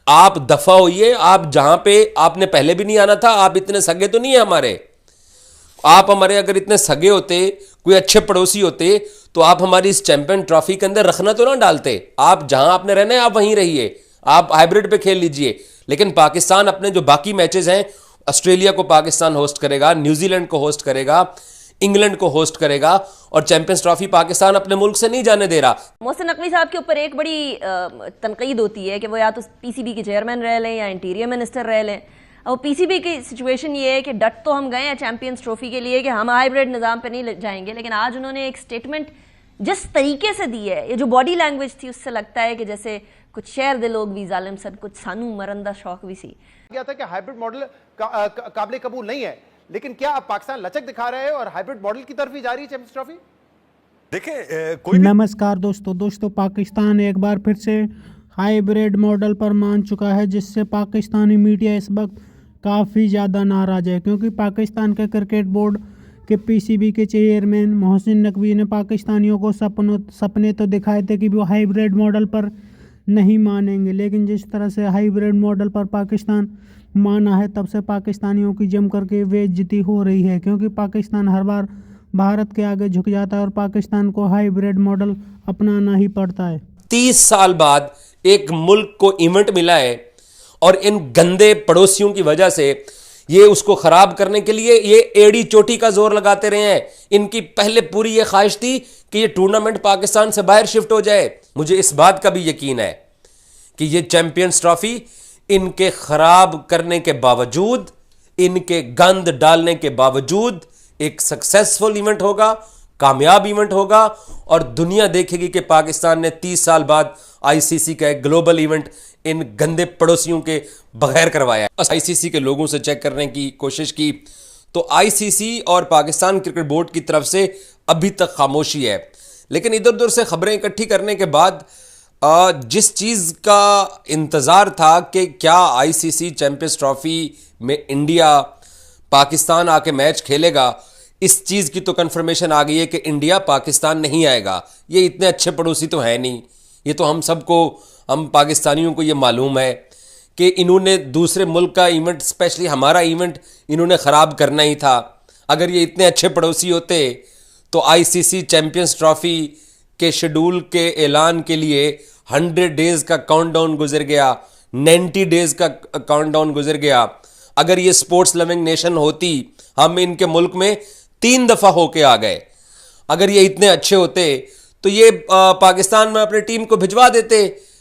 आप दफा होइए। आप जहां पे आपने पहले भी नहीं आना था, आप इतने सगे तो नहीं है हमारे। आप हमारे अगर इतने सगे होते, कोई अच्छे पड़ोसी होते, तो आप हमारी इस चैंपियन ट्रॉफी के अंदर रखना तो ना डालते। आप जहां आपने रहना है आप वहीं रहिए, आप हाइब्रिड पे खेल लीजिए। लेकिन पाकिस्तान अपने जो बाकी मैचेस हैं, ऑस्ट्रेलिया को पाकिस्तान होस्ट करेगा, न्यूजीलैंड को होस्ट करेगा, इंग्लैंड को होस्ट करेगा, और चैंपियंस ट्रॉफी पाकिस्तान अपने मुल्क से नहीं जाने दे रहा। मोहसिन नकवी साहब के ऊपर एक बड़ी तनकीद होती है कि वो या तो पीसीबी के चेयरमैन रह लें या इंटीरियर मिनिस्टर रह लें। अब पीसीबी की सिचुएशन ये है कि डट तो हम गए हैं चैंपियंस ट्रॉफी के लिए कि हम हाइब्रिड निज़ाम पे नहीं जाएंगे, लेकिन आज उन्होंने एक स्टेटमेंट जिस तरीके से दी है, ये जो बॉडी लैंग्वेज थी, उससे लगता है कि जैसे कुछ शहर दे लोग भी जालिम सन, कुछ सानू मरंदा शौक भी सी गया था कि हाइब्रिड मॉडल काबिल कबूल नहीं है, लेकिन क्या अब पाकिस्तान लचक दिखा रहा है और हाइब्रिड मॉडल की तरफ ही जा रही है चैंपियंस ट्रॉफी? देखिए नमस्कार दोस्तों पाकिस्तान एक बार फिर से हाइब्रिड मॉडल पर मान चुका है, जिससे पाकिस्तानी मीडिया इस वक्त काफ़ी ज़्यादा नाराज़ है, क्योंकि पाकिस्तान के क्रिकेट बोर्ड के पीसीबी के चेयरमैन मोहसिन नकवी ने पाकिस्तानियों को सपने तो दिखाए थे कि वो हाइब्रिड मॉडल पर नहीं मानेंगे, लेकिन जिस तरह से हाइब्रिड मॉडल पर पाकिस्तान माना है, तब से पाकिस्तानियों की जम करके बेइज्जती हो रही है, क्योंकि पाकिस्तान हर बार भारत के आगे झुक जाता है और पाकिस्तान को हाइब्रिड मॉडल अपनाना ही पड़ता है। 30 साल बाद एक मुल्क को इवेंट मिला है, और इन गंदे पड़ोसियों की वजह से ये उसको खराब करने के लिए ये एड़ी चोटी का जोर लगाते रहे हैं। इनकी पहले पूरी ये ख्वाहिश थी कि ये टूर्नामेंट पाकिस्तान से बाहर शिफ्ट हो जाए। मुझे इस बात का भी यकीन है कि ये चैंपियंस ट्रॉफी इनके खराब करने के बावजूद, इनके गंद डालने के बावजूद एक सक्सेसफुल इवेंट होगा, कामयाब इवेंट होगा, और दुनिया देखेगी कि पाकिस्तान ने 30 साल बाद आईसीसी का एक ग्लोबल इवेंट इन गंदे पड़ोसियों के बगैर करवाया है। आईसीसी के लोगों से चेक करने की कोशिश की तो आईसीसी और पाकिस्तान क्रिकेट बोर्ड की तरफ से अभी तक खामोशी है। लेकिन इधर उधर से खबरें इकट्ठी करने के बाद जिस चीज़ का इंतज़ार था कि क्या आईसीसी चैंपियंस ट्रॉफी में इंडिया पाकिस्तान आके मैच खेलेगा, इस चीज़ की तो कंफर्मेशन आ गई है कि इंडिया पाकिस्तान नहीं आएगा। ये इतने अच्छे पड़ोसी तो है नहीं, ये तो हम सबको, हम पाकिस्तानियों को ये मालूम है कि इन्होंने दूसरे मुल्क का इवेंट, स्पेशली हमारा इवेंट, इन्होंने ख़राब करना ही था। अगर ये इतने अच्छे पड़ोसी होते तो आईसीसी चैंपियंस ट्रॉफी के शेड्यूल के ऐलान के लिए 100 डेज़ का काउंटडाउन गुजर गया, 90 डेज़ का काउंटडाउन गुजर गया। अगर ये स्पोर्ट्स लविंग नेशन होती, हम इनके मुल्क में 3 दफ़ा होके आ गए। अगर ये इतने अच्छे होते तो ये पाकिस्तान में अपनी टीम को भिजवा देते,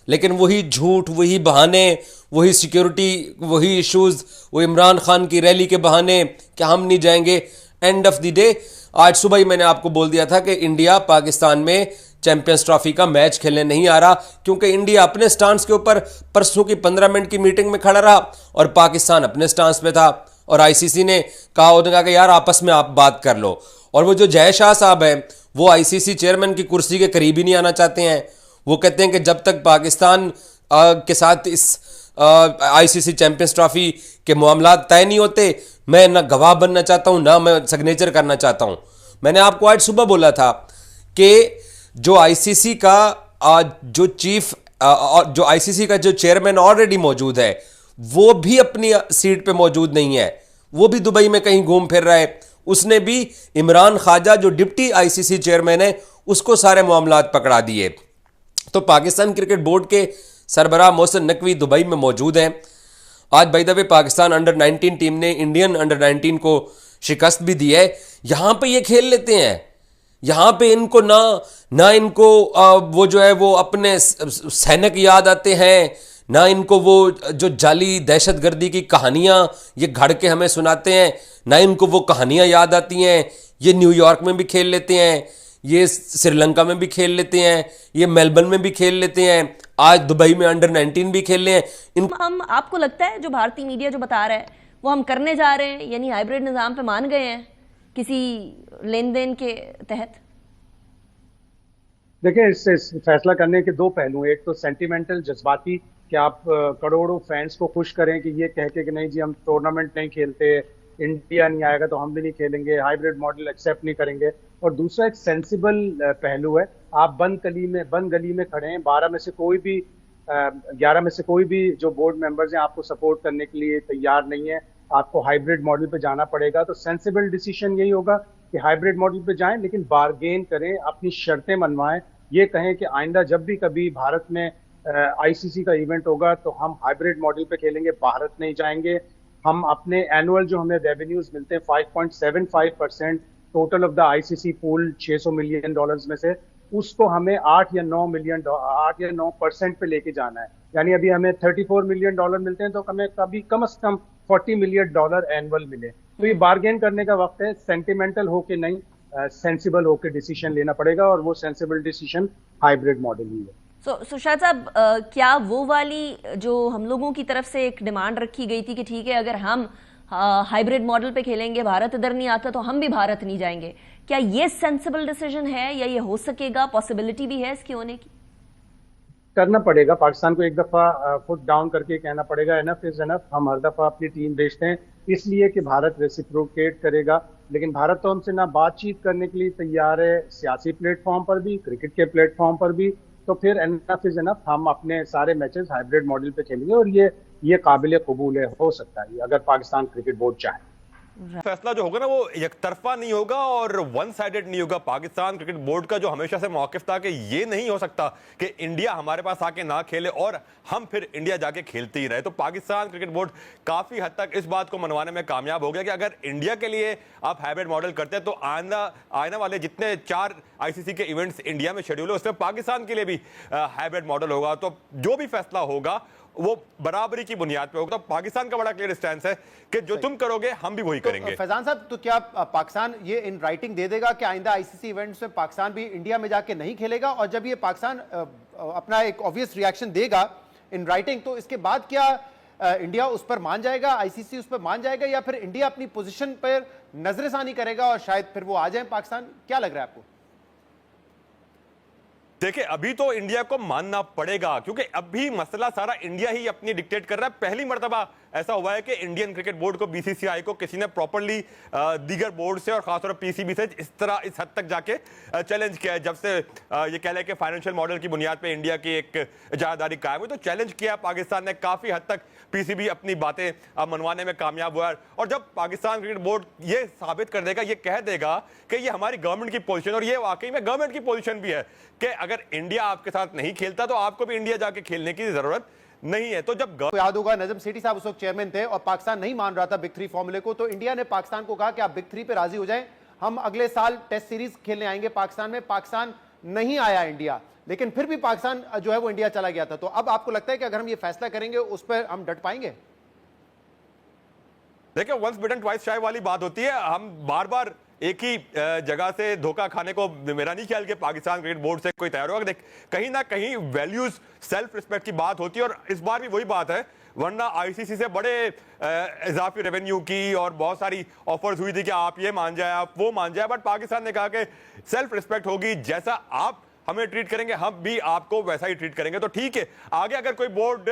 लेकिन वही झूठ, वही बहाने, वही सिक्योरिटी, वही इश्यूज़, वो इमरान खान की रैली के बहाने कि हम नहीं जाएंगे। एंड ऑफ द डे आज सुबह ही मैंने आपको बोल दिया था कि इंडिया पाकिस्तान में चैंपियंस ट्रॉफी का मैच खेलने नहीं आ रहा, क्योंकि इंडिया अपने स्टांस के ऊपर परसों की 15 मिनट की मीटिंग में खड़ा रहा और पाकिस्तान अपने स्टांस पे था। और आईसीसी ने कहा, उन्होंने कहा कि यार आपस में आप बात कर लो। और वो जो जय शाह साहब हैं, वो आईसीसी चेयरमैन की कुर्सी के करीब ही नहीं आना चाहते हैं। वो कहते हैं कि जब तक पाकिस्तान के साथ इस आईसीसी चैंपियंस ट्रॉफी के मामलात तय नहीं होते, मैं ना गवाह बनना चाहता हूं, ना मैं सिग्नेचर करना चाहता हूं। मैंने आपको आज सुबह बोला था कि जो आईसीसी का जो चीफ, जो आईसीसी का जो चेयरमैन ऑलरेडी मौजूद है, वो भी अपनी सीट पे मौजूद नहीं है, वो भी दुबई में कहीं घूम फिर रहा है। उसने भी इमरान ख्वाजा जो डिप्टी आईसीसी चेयरमैन है, उसको सारे मामलात पकड़ा दिए। तो पाकिस्तान क्रिकेट बोर्ड के सरबराह मोहसिन नकवी दुबई में मौजूद हैं। आज by the way Pakistan under 19 team ने इंडियन अंडर 19 को शिकस्त भी दी है। यहां पे ये खेल लेते हैं, यहां पे इनको ना इनको वो जो है वो अपने सैनिक याद आते हैं, ना इनको वो जो जाली दहशतगर्दी की कहानियां ये घड़ के हमें सुनाते हैं, ना इनको वो कहानियां याद आती हैं। ये न्यूयॉर्क में भी खेल लेते हैं, ये श्रीलंका में भी खेल लेते हैं, ये मेलबर्न में भी खेल लेते हैं, आज दुबई में अंडर 19 भी खेल रहे हैं। हम, आपको लगता है जो भारतीय मीडिया जो बता रहा है वो हम करने जा रहे हैं, यानी हाइब्रिड निज़ाम पे मान गए हैं किसी लेन देन के तहत? देखिए, इस फैसला करने के 2 पहलू। एक तो सेंटिमेंटल, जज्बाती, कि आप करोड़ों फैंस को खुश करें कि ये कह के कि नहीं जी हम टूर्नामेंट नहीं खेलते, इंडिया नहीं आएगा तो हम भी नहीं खेलेंगे, हाइब्रिड मॉडल एक्सेप्ट नहीं करेंगे। और दूसरा एक सेंसिबल पहलू है, आप बंद गली में खड़े हैं, 12 में से कोई भी 11 में से कोई भी जो बोर्ड मेंबर्स हैं आपको सपोर्ट करने के लिए तैयार नहीं है, आपको हाइब्रिड मॉडल पे जाना पड़ेगा, तो सेंसिबल डिसीजन यही होगा कि हाइब्रिड मॉडल पे जाएं, लेकिन बार्गेन करें, अपनी शर्तें मनवाएं, ये कहें कि आइंदा जब भी कभी भारत में आईसीसी का इवेंट होगा तो हम हाइब्रिड मॉडल पे खेलेंगे, भारत नहीं जाएंगे। हम अपने एनुअल जो हमें रेवेन्यूज मिलते हैं 5.75% total of the ICC pool $600 million में से, उसको हमें 8 या 9% पे लेके जाना है। यानी अभी हमें $34 मिलियन मिलते हैं, तो हमें कभी कम से कम $40 मिलियन एनुअल मिले। तो ये बार्गेन करने का वक्त है, सेंटिमेंटल होके नहीं, सेंसिबल होके डिसीजन लेना पड़ेगा, और वो सेंसिबल डिसीजन हाइब्रिड मॉडल ही है। सो शायद साहब, क्या वो वाली जो हम लोगों की तरफ से एक डिमांड रखी गई थी कि ठीक है अगर हम हाइब्रिड मॉडल पे खेलेंगे, भारत इधर नहीं आता तो हम भी भारत नहीं जाएंगे, क्या ये सेंसिबल डिसीजन है या ये हो सकेगा, पॉसिबिलिटी भी है इसके होने की? करना पड़ेगा, पाकिस्तान को एक दफा फुट डाउन करके कहना पड़ेगा एनफ इज एनफ। हम हर दफा अपनी टीम भेजते हैं इसलिए कि भारत रेसिप्रोकेट करेगा, लेकिन भारत तो हमसे ना बातचीत करने के लिए तैयार है, सियासी प्लेटफॉर्म पर भी, क्रिकेट के प्लेटफॉर्म पर भी। तो फिर एनफ इज एनफ, हम अपने सारे मैचेस हाइब्रिड मॉडल पे खेलेंगे, और ये काबिल कबूल है, हो सकता है अगर पाकिस्तान क्रिकेट बोर्ड चाहे। फैसला जो होगा ना वो एक तरफा नहीं होगा और वन साइडेड नहीं होगा। पाकिस्तान क्रिकेट बोर्ड का जो हमेशा से मौकिफ था कि ये नहीं हो सकता कि इंडिया हमारे पास आके ना खेले और हम फिर इंडिया जाके खेलते ही रहे, तो पाकिस्तान क्रिकेट बोर्ड काफी हद तक इस बात को मनवाने में कामयाब हो गया कि अगर इंडिया के लिए आप हाइब्रिड मॉडल करते हैं तो आने वाले जितने 4 आईसीसी के इवेंट्स इंडिया में शेड्यूल है उसमें पाकिस्तान के लिए भी हाइब्रिड मॉडल होगा। तो जो भी फैसला होगा वो बराबरी की बुनियाद पे होगा। तो पाकिस्तान का बड़ा क्लियर स्टैंड है कि जो तुम करोगे हम भी वही करेंगे। फैजान साहब, तो क्या पाकिस्तान ये इन राइटिंग दे देगा कि आइंदा आईसीसी इवेंट्स में पाकिस्तान भी इंडिया में जाके नहीं खेलेगा? और जब ये पाकिस्तान अपना एक ऑब्वियस रिएक्शन देगा इन राइटिंग, तो इसके बाद क्या इंडिया उस पर मान जाएगा, आईसीसी उस पर मान जाएगा, या फिर इंडिया अपनी पोजीशन पर नजरसानी करेगा और शायद फिर वो आ जाए पाकिस्तान? क्या लग रहा है आपको? देखिए, अभी तो इंडिया को मानना पड़ेगा क्योंकि अभी मसला सारा इंडिया ही अपनी डिक्टेट कर रहा है। पहली मर्तबा ऐसा हुआ है कि इंडियन क्रिकेट बोर्ड को, बीसीसीआई को किसी ने प्रॉपर्ली दीगर बोर्ड से और खासतौर पर पीसीबी से इस हद तक जाके चैलेंज किया है। जब से ये कह लें कि फाइनेंशियल मॉडल की बुनियाद पे इंडिया की एक इजारादारी कायम हुई, तो चैलेंज किया पाकिस्तान ने, काफी हद तक पीसीबी अपनी बातें मनवाने में कामयाब हुआ है। और जब पाकिस्तान क्रिकेट बोर्ड ये साबित कर देगा, ये कह देगा कि ये हमारी गवर्नमेंट की पोजीशन, और ये वाकई में गवर्नमेंट की पोजीशन भी है कि अगर इंडिया आपके साथ नहीं खेलता तो आपको भी इंडिया जाके खेलने की जरूरत नहीं है। तो जब याद होगा नजम सेठी साहब उस वक्त चेयरमैन थे और पाकिस्तान नहीं मान रहा था बिग 3 फॉर्मूले को, तो इंडिया ने पाकिस्तान को कहा कि आप बिग 3 पे राजी हो जाएं, हम अगले साल टेस्ट सीरीज खेलने आएंगे पाकिस्तान में। पाकिस्तान नहीं आया इंडिया, लेकिन फिर भी पाकिस्तान जो है वो इंडिया चला गया था। तो अब आपको लगता है कि अगर हम ये फैसला करेंगे उस पर हम डट पाएंगे? देखिए, वंस बिटन ट्वाइस शाय वाली बात होती है। हम बार बार एक ही जगह से धोखा खाने को मेरा नहीं ख्याल कि पाकिस्तान क्रिकेट बोर्ड से कोई तैयार होगा। देख, कहीं ना कहीं वैल्यूज, सेल्फ रिस्पेक्ट की बात होती है, और इस बार भी वही बात है। वरना आईसीसी से बड़े इजाफी रेवेन्यू की और बहुत सारी ऑफर्स हुई थी कि आप ये मान जाए, आप वो मान जाए, बट पाकिस्तान ने कहा कि सेल्फ रिस्पेक्ट होगी, जैसा आप हमें ट्रीट करेंगे हम भी आपको वैसा ही ट्रीट करेंगे। तो ठीक है, आगे अगर कोई बोर्ड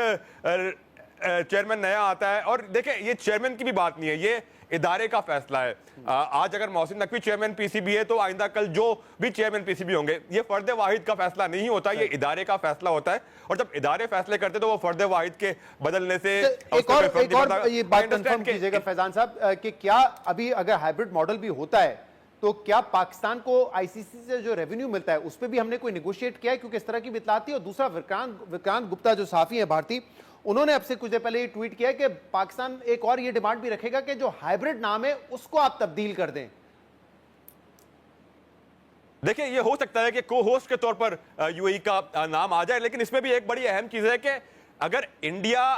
चेयरमैन नया आता है, और देखिए ये चेयरमैन की भी बात नहीं है, ये इदारे का फैसला है। आज अगर मोहसिन नकवी चेयरमैन पीसीबी है तो आइंदा कल जो भी चेयरमैन पीसीबी होंगे, ये फर्द वाहिद का फैसला नहीं होता, ये इदारे का फैसला होता है। और जब इदारे फैसले करते तो वो फर्द वाहिद के बदलने से एक और ये बात कंफर्म कीजिएगा फैजान साहब कि क्या अभी अगर हाइब्रिड मॉडल भी होता है तो क्या पाकिस्तान को आईसीसी से जो रेवेन्यू मिलता है उस पर भी हमने कोई नेगोशिएट किया है? क्योंकि इस तरह की इत्तलात थी। और दूसरा, विक्रांत गुप्ता जो सहाफी है भारतीय, उन्होंने अब से कुछ देर पहले ये ट्वीट किया कि पाकिस्तान एक और ये डिमांड भी रखेगा कि जो हाइब्रिड नाम है उसको आप तब्दील कर दें। देखिए, ये हो सकता है कि को होस्ट के तौर पर यूएई का नाम आ जाए, लेकिन इसमें भी एक बड़ी अहम चीज है कि अगर इंडिया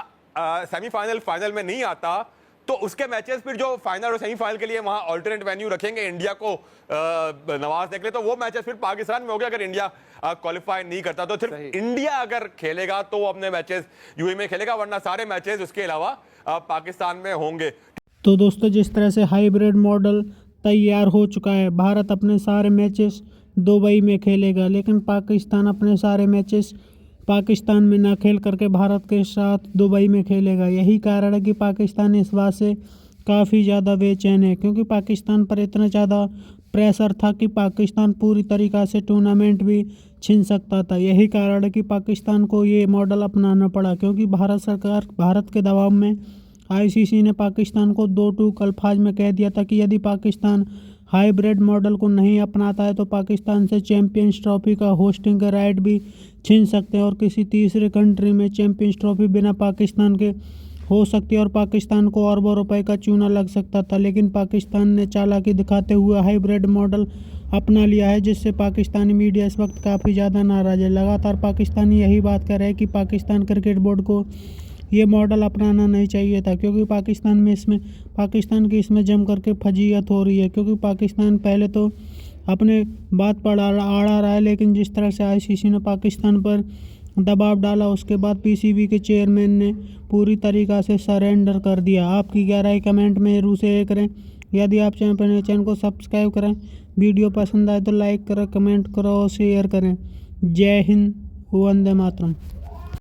सेमीफाइनल फाइनल में नहीं आता तो उसके मैचेस फिर जो फाइनल और सेमीफाइनल के लिए वहां ऑल्टरनेट वेन्यू रखेंगे इंडिया को नवाजने के लिए, तो वो मैचेस फिर पाकिस्तान में हो गया। अगर इंडिया क्वालिफाई नहीं करता तो सिर्फ इंडिया अगर खेलेगा तो वो अपने मैचेस यूएई में खेलेगा, वरना सारे मैचेस उसके अलावा पाकिस्तान में होंगे। तो दोस्तों, जिस तरह से हाइब्रिड मॉडल तैयार हो चुका है, भारत अपने सारे मैचेस दुबई में खेलेगा, लेकिन पाकिस्तान अपने सारे मैचेस पाकिस्तान में ना खेल करके भारत के साथ दुबई में खेलेगा। यही कारण है कि पाकिस्तान इस बात से काफ़ी ज़्यादा बेचैन है, क्योंकि पाकिस्तान पर इतना ज़्यादा प्रेशर था कि पाकिस्तान पूरी तरीक़ा से टूर्नामेंट भी छीन सकता था। यही कारण है कि पाकिस्तान को ये मॉडल अपनाना पड़ा, क्योंकि भारत के दबाव में आईसीसी ने पाकिस्तान को 2-2 अल्फाज में कह दिया था कि यदि पाकिस्तान हाइब्रिड मॉडल को नहीं अपनाता है तो पाकिस्तान से चैंपियंस ट्रॉफी का होस्टिंग का राइट भी छीन सकते हैं और किसी तीसरे कंट्री में चैंपियंस ट्रॉफी बिना पाकिस्तान के हो सकती है और पाकिस्तान को अरबों रुपए का चूना लग सकता था। लेकिन पाकिस्तान ने चालाकी दिखाते हुए हाइब्रिड मॉडल अपना लिया है, जिससे पाकिस्तानी मीडिया इस वक्त काफ़ी ज़्यादा नाराज़ है। लगातार पाकिस्तानी यही बात कर रहे हैं कि पाकिस्तान क्रिकेट बोर्ड को ये मॉडल अपनाना नहीं चाहिए था, क्योंकि पाकिस्तान की इसमें जम करके फजीयत हो रही है। क्योंकि पाकिस्तान पहले तो अपने बात पर आड़ा रहा है, लेकिन जिस तरह से आईसीसी ने पाकिस्तान पर दबाव डाला उसके बाद पीसीबी के चेयरमैन ने पूरी तरीक़ा से सरेंडर कर दिया। आपकी क्या राय कमेंट में जरूर से करें। यदि आप चैनल को सब्सक्राइब करें, वीडियो पसंद आए तो लाइक करें, कमेंट करो और शेयर करें। जय हिंद, वंदे मातरम।